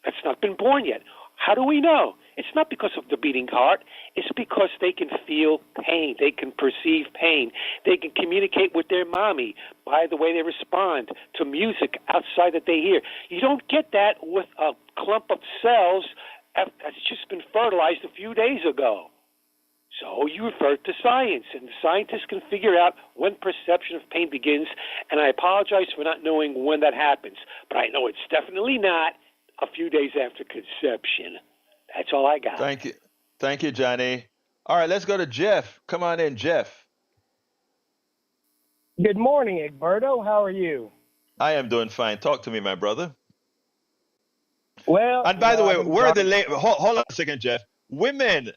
Speaker 11: That's not been born yet. How do we know? It's not because of the beating heart. It's because they can feel pain. They can perceive pain. They can communicate with their mommy by the way they respond to music outside that they hear. You don't get that with a clump of cells that's just been fertilized a few days ago. So you refer to science, and the scientists can figure out when perception of pain begins, and I apologize for not knowing when that happens, but I know it's definitely not a few days after conception. That's all I got.
Speaker 1: Thank you, Johnny. All right, let's go to Jeff. Come on in, Jeff.
Speaker 12: Good morning, Egberto. How are you?
Speaker 1: I am doing fine. Talk to me, my brother.
Speaker 12: Well,
Speaker 1: and by the way, hold on a second, Jeff. Women,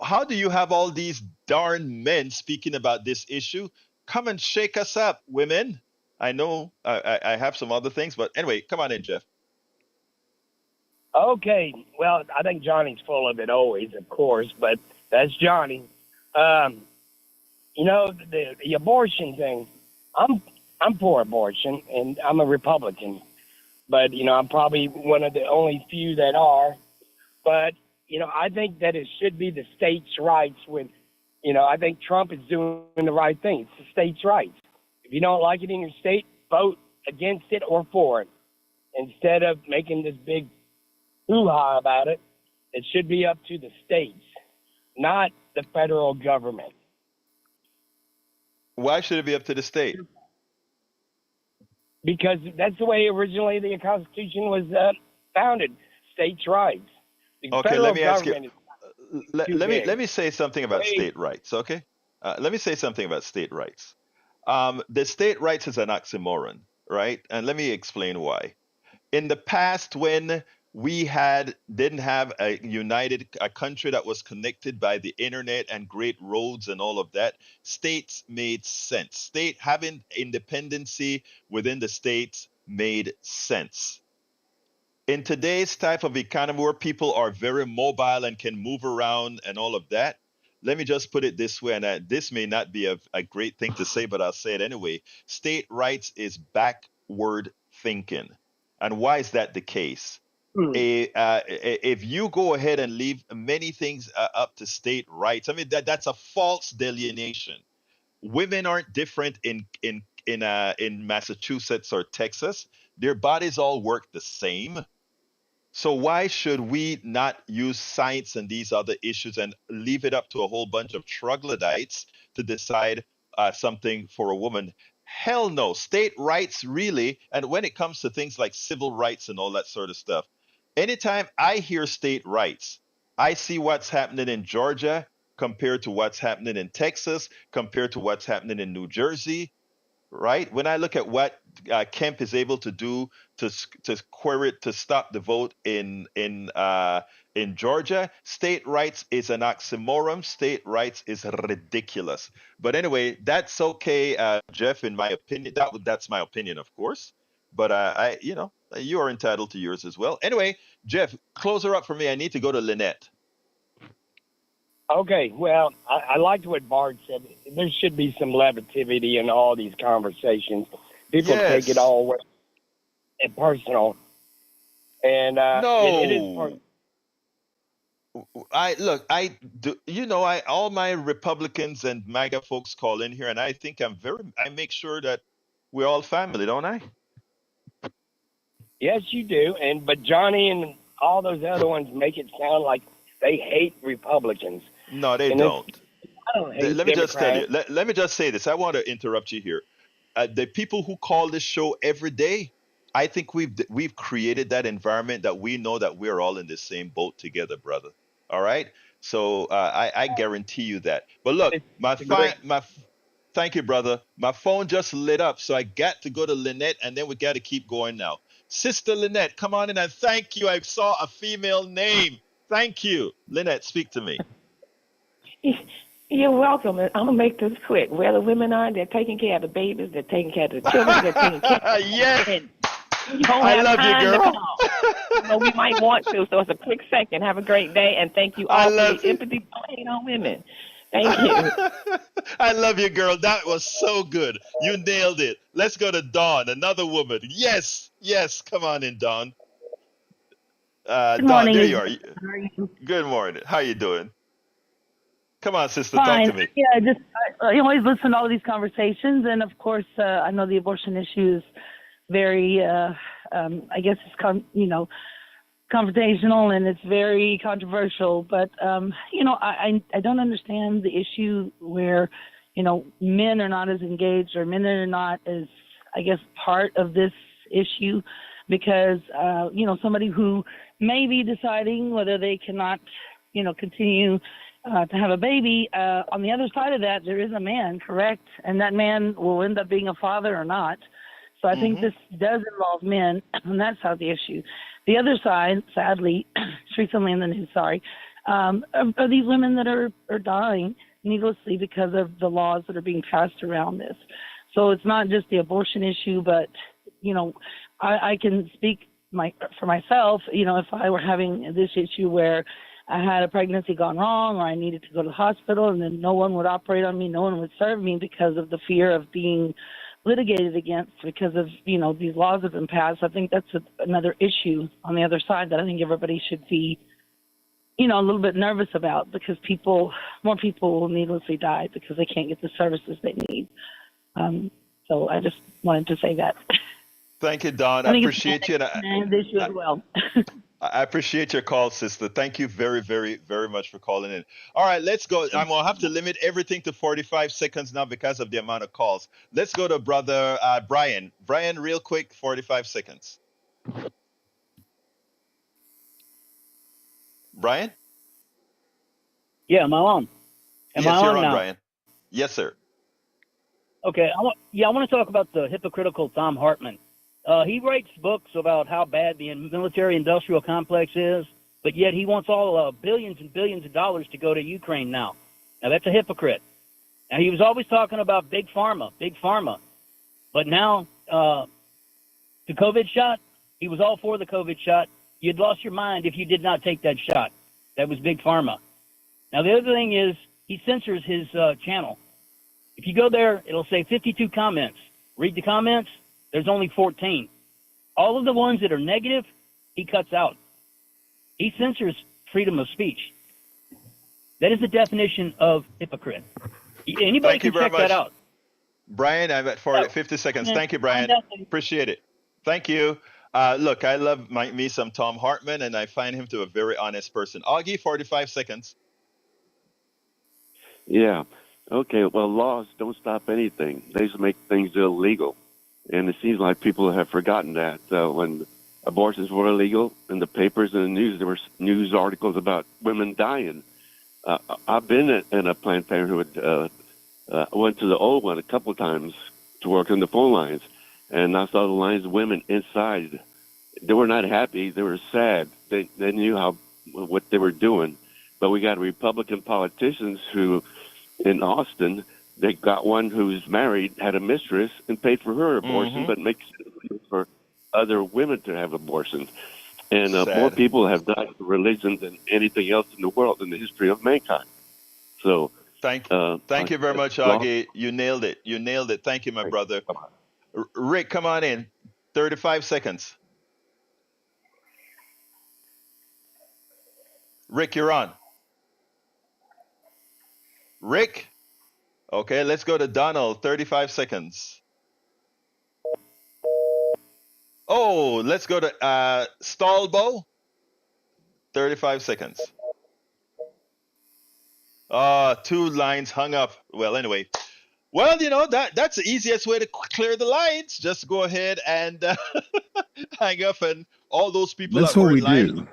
Speaker 1: how do you have all these darn men speaking about this issue? Come and shake us up, women. I know I have some other things, but anyway, come on in, Jeff.
Speaker 12: Okay, well, I think Johnny's full of it always, of course, but that's Johnny. Um, the abortion thing. I'm for abortion, and I'm a Republican, but I'm probably one of the only few that are. But I think that it should be the states' rights. I think Trump is doing the right thing. It's the states' rights. If you don't like it in your state, vote against it or for it. Instead of making this big hoo-ha about it, it should be up to the states, not the federal government.
Speaker 1: Why should it be up to the state?
Speaker 12: Because that's the way originally the Constitution was founded, states' rights. The
Speaker 1: Okay,
Speaker 12: federal
Speaker 1: let me ask you.
Speaker 12: government
Speaker 1: Let me say something about state rights. Okay, let me say something about state rights. The state rights is an oxymoron, right? And let me explain why. In the past, when we didn't have a country that was connected by the internet and great roads and all of that, states made sense. State having independency within the states made sense. In today's type of economy where people are very mobile and can move around and all of that, let me just put it this way, and this may not be a great thing to say, but I'll say it anyway. State rights is backward thinking. And why is that the case? If you go ahead and leave many things up to state rights, I mean that's a false delineation. Women aren't different in Massachusetts or Texas. Their bodies all work the same. So why should we not use science and these other issues and leave it up to a whole bunch of troglodytes to decide something for a woman? Hell no. State rights really, and when it comes to things like civil rights and all that sort of stuff, anytime I hear state rights, I see what's happening in Georgia compared to what's happening in Texas, compared to what's happening in New Jersey, right? When I look at what Kemp is able to do to query it to stop the vote in Georgia, state rights is an oxymoron. State rights is ridiculous. But anyway, that's okay, Jeff. In my opinion, that's my opinion, of course. But you are entitled to yours as well. Anyway, Jeff, close her up for me. I need to go to Lynette.
Speaker 12: Okay, well, I liked what Bart said. There should be some levity in all these conversations. People take it all way personal, and it is personal.
Speaker 1: I do, all my Republicans and MAGA folks call in here, and I think I make sure that we're all family, don't I?
Speaker 12: Yes, you do, but Johnny and all those other ones make it sound like they hate Republicans.
Speaker 1: No, they don't.
Speaker 12: I don't hate
Speaker 1: Let me just tell you.
Speaker 12: Democrats.
Speaker 1: Let me just say this. I want to interrupt you here. The people who call this show every day, I think we've created that environment that we know that we're all in the same boat together, brother. All right. So I guarantee you that. But look, thank you, brother. My phone just lit up, so I got to go to Lynette, and then we got to keep going now. Sister Lynette, come on in and thank you. I saw a female name. Thank you, Lynette. Speak to me.
Speaker 13: You're welcome. I'm going to make this quick. Where the women are, they're taking care of the babies, they're taking care of the children, they're taking care of
Speaker 1: yes.
Speaker 13: You don't
Speaker 1: I
Speaker 13: have
Speaker 1: love
Speaker 13: time
Speaker 1: you,
Speaker 13: to
Speaker 1: girl.
Speaker 13: call. We might want to, so it's a quick second. Have a great day, and thank you all for the empathy. Don't hate on women. Thank you.
Speaker 1: I love you, girl. That was so good. You nailed it. Let's go to Dawn, another woman. Yes. Come on in, Dawn.
Speaker 14: Good
Speaker 1: Dawn,
Speaker 14: morning.
Speaker 1: there you are.
Speaker 14: How are you?
Speaker 1: Good morning. How you doing? Come on, sister,
Speaker 14: Fine.
Speaker 1: talk to me.
Speaker 14: Yeah, I always listen to all these conversations, and of course, I know the abortion issue is very, I guess it's confrontational and it's very controversial. But I don't understand the issue where men are not as engaged or men are not as, I guess, part of this issue, because somebody who may be deciding whether they cannot continue to have a baby, on the other side of that, there is a man, correct? And that man will end up being a father or not. So I think this does involve men, and that's how the issue. The other side, sadly, it's recently in the news, are these women that are dying needlessly because of the laws that are being passed around this. So it's not just the abortion issue, but, you know, I can speak for myself, you know, if I were having this issue where I had a pregnancy gone wrong or I needed to go to the hospital and then no one would operate on me, no one would serve me because of the fear of being litigated against because of, you know, these laws have been passed. I think that's another issue on the other side that I think everybody should be, you know, a little bit nervous about because more people will needlessly die because they can't get the services they need. So I just wanted to say that.
Speaker 1: Thank you, Don. I appreciate you.
Speaker 14: And issue as well.
Speaker 1: I appreciate your call, sister. Thank you very, very, very much for calling in. All right, let's go. I'm going to have to limit everything to 45 seconds now because of the amount of calls. Let's go to brother Brian. Brian, real quick, 45 seconds. Brian?
Speaker 15: Yeah, am I on?
Speaker 1: Yes, you're on,
Speaker 15: now?
Speaker 1: Brian. Yes, sir.
Speaker 15: Okay, I want to talk about the hypocritical Thom Hartmann. He writes books about how bad the military-industrial complex is, but yet he wants all billions and billions of dollars to go to Ukraine now. Now, that's a hypocrite. Now, he was always talking about big pharma. But now, the COVID shot, he was all for the COVID shot. You'd lost your mind if you did not take that shot. That was big pharma. Now, the other thing is he censors his channel. If you go there, it'll say 52 comments. Read the comments. There's only 14. All of the ones that are negative, he cuts out. He censors freedom of speech. That is the definition of hypocrite. Anybody can check that out.
Speaker 1: Brian, I'm at 50 seconds. Thank you, Brian. Appreciate it. Thank you. Look, I love me some Thom Hartmann, and I find him to be a very honest person. Augie, 45 seconds.
Speaker 8: Yeah. Okay, well, laws don't stop anything. They just make things illegal. And it seems like people have forgotten that. When abortions were illegal in the papers and the news, there were news articles about women dying. I've been in a Planned Parenthood. I went to the old one a couple of times to work on the phone lines, and I saw the lines of women inside. They were not happy. They were sad. They knew what they were doing. But we got Republican politicians who, in Austin, they got one who's married, had a mistress, and paid for her abortion, but makes it for other women to have abortions. And more people have died for religion than anything else in the world in the history of mankind. So
Speaker 1: thank you very much, Augie. You nailed it. Thank you, my brother. Rick, come on in. 35 seconds. Rick, you're on. Rick? Okay, let's go to Donald. 35 seconds. Oh, let's go to Stallbo. 35 seconds. 2 lines hung up. Well, anyway. Well, you know, that's the easiest way to clear the lines. Just go ahead and hang up, and all those people
Speaker 2: That's
Speaker 1: that
Speaker 2: what
Speaker 1: were
Speaker 2: we
Speaker 1: in line.
Speaker 2: do.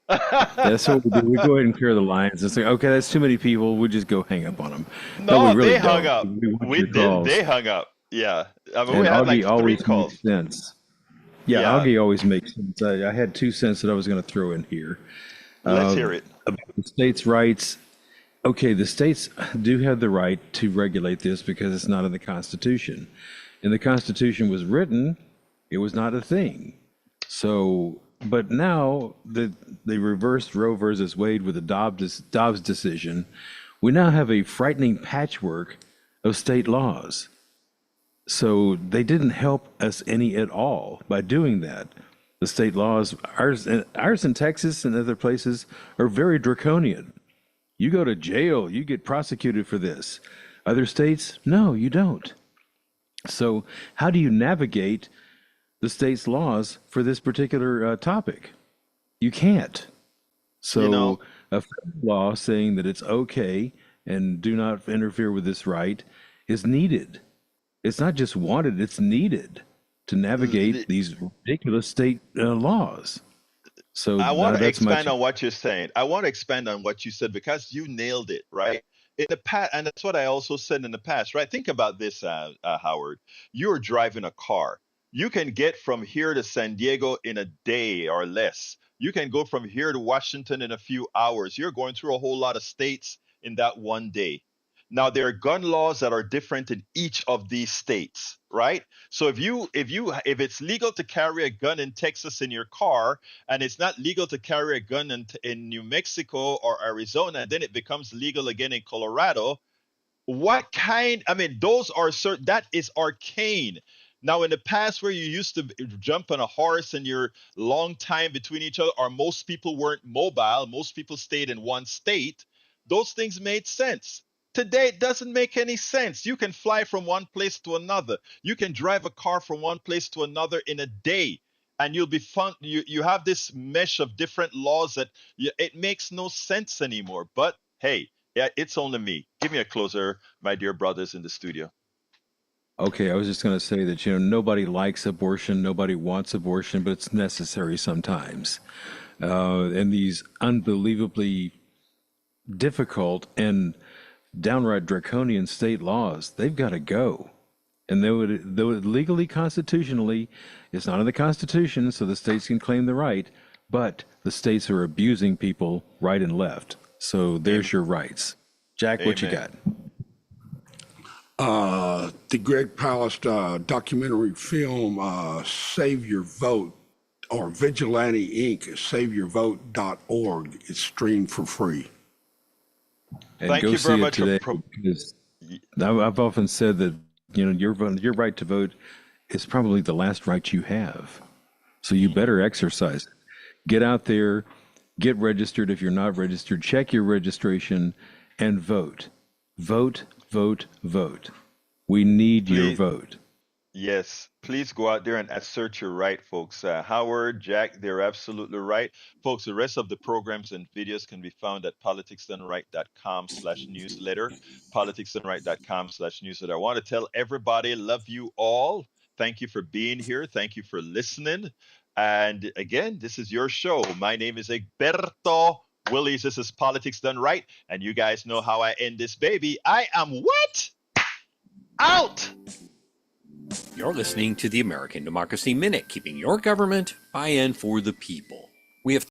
Speaker 2: That's what we do. We go ahead and clear the lines. It's like, okay, that's too many people. We just go hang up on them.
Speaker 1: No,
Speaker 2: we really
Speaker 1: they hung
Speaker 2: don't.
Speaker 1: up.
Speaker 2: We
Speaker 1: did.
Speaker 2: calls.
Speaker 1: They hung up. Yeah. I mean,
Speaker 2: And
Speaker 1: we had
Speaker 2: Augie
Speaker 1: like 3
Speaker 2: always
Speaker 1: calls.
Speaker 2: makes sense. Yeah, Augie always makes sense. I had 2 cents that I was going to throw in here.
Speaker 1: Let's hear it.
Speaker 2: About the states' rights. Okay, the states do have the right to regulate this because it's not in the Constitution. And the Constitution was written, it was not a thing. So, but now that they reversed Roe versus Wade with the Dobbs decision, we now have a frightening patchwork of state laws. So they didn't help us any at all by doing that. The state laws, ours in Texas and other places, are very draconian. You go to jail, you get prosecuted for this. Other states, no, you don't. So how do you navigate the state's laws for this particular topic? You can't. So a federal law saying that it's okay and do not interfere with this right is needed. It's not just wanted, it's needed to navigate these ridiculous state laws. So
Speaker 1: I want to expand on what you're saying. I want to expand on what you said because you nailed it, right? In the past, and that's what I also said in the past, right? Think about this, Howard. You're driving a car. You can get from here to San Diego in a day or less. You can go from here to Washington in a few hours. You're going through a whole lot of states in that one day. Now there are gun laws that are different in each of these states, right? So if it's legal to carry a gun in Texas in your car, and it's not legal to carry a gun in New Mexico or Arizona, and then it becomes legal again in Colorado, those are certain, that is arcane. Now, in the past, where you used to jump on a horse and you're long time between each other, or most people weren't mobile, most people stayed in one state, those things made sense. Today, it doesn't make any sense. You can fly from one place to another. You can drive a car from one place to another in a day, and you'll be fun. You have this mesh of different laws that it makes no sense anymore. But hey, yeah, it's only me. Give me a closer, my dear brothers in the studio.
Speaker 2: Okay, I was just going to say that, nobody likes abortion, nobody wants abortion, but it's necessary sometimes. And these unbelievably difficult and downright draconian state laws, they've got to go. And though it legally, constitutionally, it's not in the Constitution, so the states can claim the right, but the states are abusing people right and left. So there's your rights. Jack, what you got?
Speaker 3: The Greg Palast documentary film, Save Your Vote, or Vigilante Inc., saveyourvote.org. It's streamed for free.
Speaker 2: And
Speaker 1: Thank
Speaker 2: go
Speaker 1: you
Speaker 2: see
Speaker 1: very
Speaker 2: it
Speaker 1: much.
Speaker 2: today, because I've often said that, your right to vote is probably the last right you have. So you better exercise it. Get out there, get registered if you're not registered, check your registration, and vote. Vote, vote, vote. We need your vote.
Speaker 1: Yes, please go out there and assert your right, folks. Howard, Jack, they're absolutely right. Folks, the rest of the programs and videos can be found at politicsdoneright.com/newsletter, politicsdoneright.com/newsletter. I want to tell everybody, love you all. Thank you for being here. Thank you for listening. And again, this is your show. My name is Egberto Willies. This is Politics Done Right. And you guys know how I end this baby. I am what? Out!
Speaker 16: You're listening to the American Democracy Minute, keeping your government by and for the people. We have